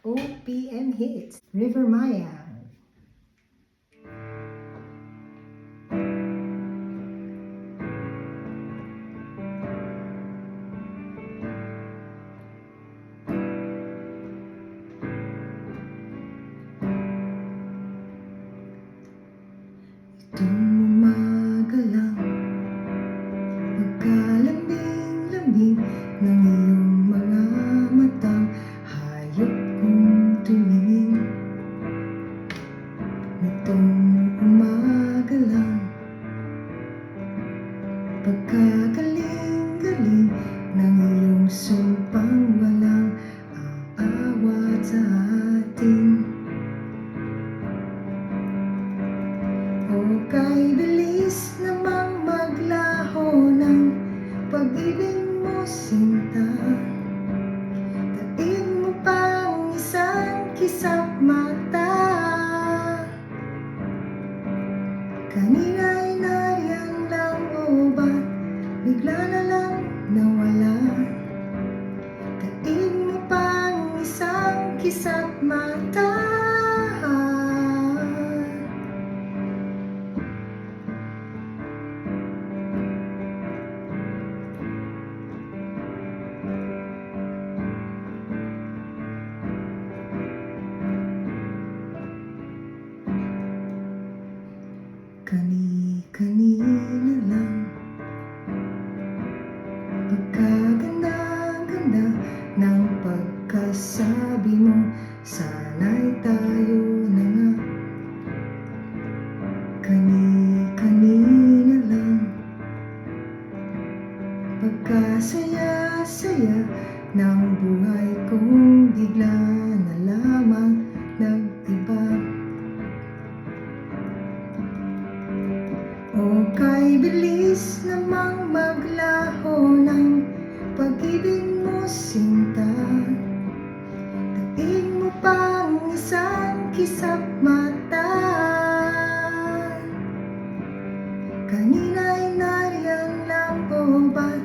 OPM Hits, River Maya. Itong umaga lang, pagkalambing-lambing ng iyong mga matang, hayop kong tumingin. Itong umaga lang, pagkagaling-galing ng iyong sumpang walang aawat sa atin. O kay bilis namang maglaho ng pag-ibig mo, sinta. Daig mo pang isang kisap mata. Kanina'y nariyan lang o ba't bigla na lang nawala? Daig mo pang isang kisap mata. Kani-kanina lang, pagkaganda-ganda ng pagkasabi mo, sana'y tayo na nga. Kani-kanina lang, pagkasaya-saya ng buhay kong bigla na lamang nag-iba. O kay bilis namang maglaho ng pag-ibig mo, sinta. Daig mo pang isang kisap mata. Kanina'y nariyan lang o ba't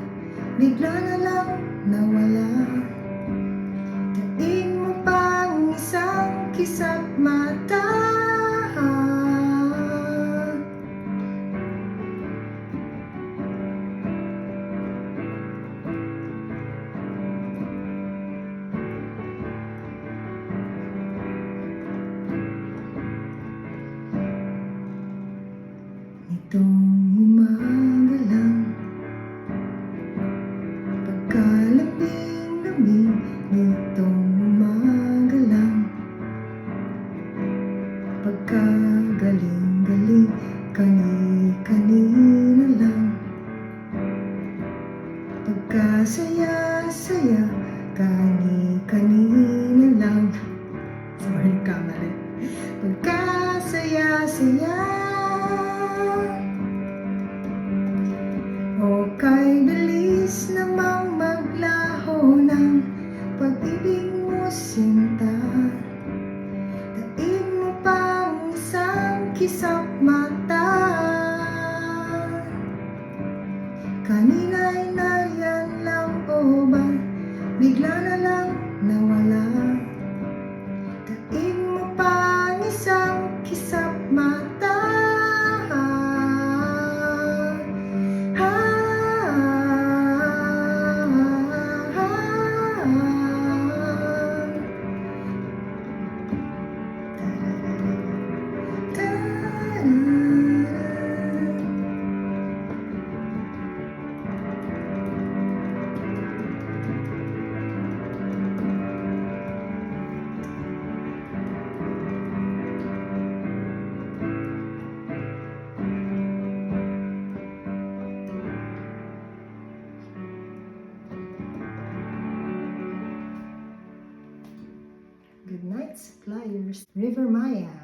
bigla na lang nawala? Daig mo pang isang kisap mata. Itong umaga lang, pagkalambing-lambing nitong umaga lang, pagkagaling-galing kani-kanina lang, pagkasaya-saya kani-kanina lang. Sorry, kamali. Pagkasaya-saya. O kay bilis namang maglaho ng pag-ibig mo, sinta. Daig mo pang isang kisap mata. Kanina'y nariyan lang o ba't bigla na lang nawala? Daig mo pang isang kisap mata. Good night, suppliers. River Maya.